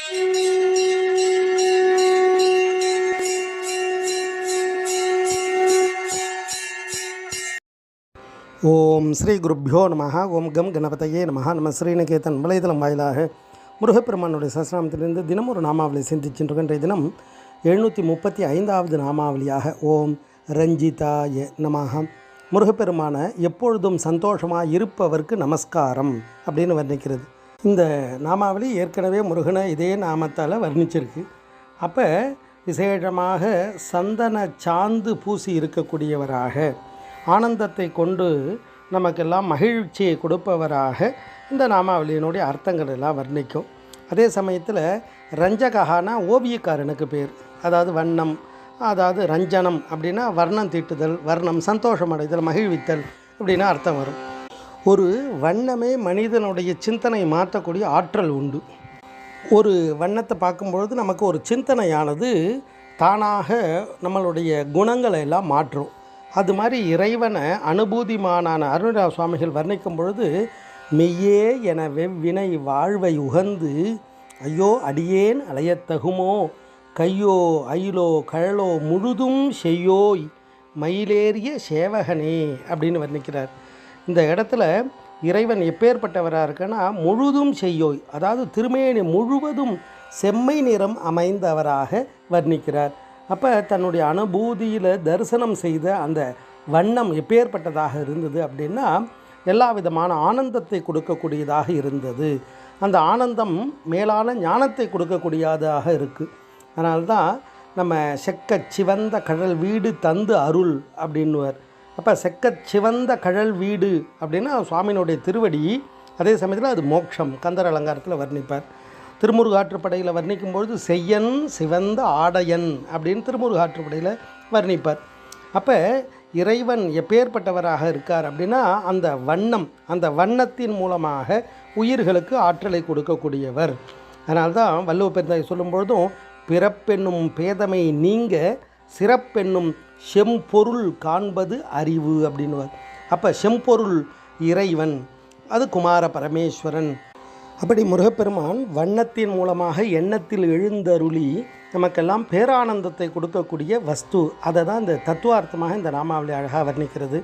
ஓம் ஸ்ரீ குருப்யோ நமஹ. ஓம் கம் கணபதையே நமஹ. நம்ம ஸ்ரீநிகேதன் வலைதளம் வாயிலாக முருகப்பெருமானுடைய சஹஸ்ரநாமத்திலிருந்து தினம் ஒரு நாமாவளி சிந்திச்சுட்டு இன்றைய தினம் 735வது நாமாவளியாக ஓம் ரஞ்சிதாய நமஹ. முருகப்பெருமான எப்பொழுதும் சந்தோஷமாக இருப்பவருக்கு நமஸ்காரம் அப்படின்னு வர்ணிக்கிறது. இந்த நாமாவளி ஏற்கனவே முருகனை இதே நாமத்தால் வர்ணிச்சிருக்கு. அப்போ விசேஷமாக சந்தன சாந்து பூசி இருக்கக்கூடியவராக, ஆனந்தத்தை கொண்டு நமக்கெல்லாம் மகிழ்ச்சியை கொடுப்பவராக இந்த நாமாவளியினுடைய அர்த்தங்கள் எல்லாம் வர்ணிக்கும். அதே சமயத்தில் ரஞ்சகஹானா ஓவியக்காரனுக்கு பேர். அதாவது வண்ணம், அதாவது ரஞ்சனம் அப்படின்னா வர்ணம் தீட்டுதல், வர்ணம் சந்தோஷம் அடைதல், மகிழ்வித்தல் அப்படின்னா அர்த்தம் வரும். ஒரு வண்ணமே மனிதனுடைய சிந்தனை மாற்றக்கூடிய ஆற்றல் உண்டு. ஒரு வண்ணத்தை பார்க்கும்பொழுது நமக்கு ஒரு சிந்தனையானது தானாக நம்மளுடைய குணங்களை எல்லாம் மாற்றும். அது மாதிரி இறைவனை அனுபூதிமானான அருணகிரி சுவாமிகள் வர்ணிக்கும் பொழுது, மெய்யே என வெவ்வினை வாழ்வை உகந்து ஐயோ அடியேன் அலையத்தகுமோ கையோ அயிலோ கழலோ முழுதும் செய்யோய் மயிலேறிய சேவகனே அப்படின்னு வர்ணிக்கிறார். இந்த இடத்துல இறைவன் எப்பேற்பட்டவராக இருக்குன்னா முழுதும் செய்யோய், அதாவது திருமேனி முழுவதும் செம்மை நிறம் அமைந்தவராக வர்ணிக்கிறார். அப்போ தன்னுடைய அனுபூதியில் தரிசனம் செய்த அந்த வண்ணம் எப்பேற்பட்டதாக இருந்தது அப்படின்னா எல்லா விதமான ஆனந்தத்தை கொடுக்கக்கூடியதாக இருந்தது. அந்த ஆனந்தம் மேலான ஞானத்தை கொடுக்கக்கூடியதாக இருக்குது. அதனால்தான் நம்ம செக்கச் சிவந்த கழல் வீடு தந்து அருள் அப்படின்னுவார். அப்போ செக்கச் சிவந்த கழல் வீடு அப்படின்னா சுவாமியினுடைய திருவடி. அதே சமயத்தில் அது மோட்சம் கந்தர் அலங்காரத்தில் வர்ணிப்பார். திருமுருகாற்றுப்படையில் வர்ணிக்கும்பொழுது செய்யன் சிவந்த ஆடையன் அப்படின்னு திருமுருகாற்றுப்படையில் வர்ணிப்பார். அப்போ இறைவன் எப்பேற்பட்டவராக இருக்கார் அப்படின்னா அந்த வண்ணம், அந்த வண்ணத்தின் மூலமாக உயிர்களுக்கு ஆற்றலை கொடுக்கக்கூடியவர். அதனால்தான் வள்ளுவ பெருந்தாய் சொல்லும்பொழுதும் பிறப்பென்னும் பேதமை நீங்க சிறப்பென்னும் செம்பொருள் காண்பது அறிவு அப்படின்னுவார். அப்போ செம்பொருள் இறைவன், அது குமார பரமேஸ்வரன். அப்படி முருகப்பெருமான் வண்ணத்தின் மூலமாக எண்ணத்தில் எழுந்தருளி நமக்கெல்லாம் பேரானந்தத்தை கொடுக்கக்கூடிய வஸ்து. அதை தான் இந்த தத்துவார்த்தமாக இந்த நாமாவளி அழகாக வர்ணிக்கிறது.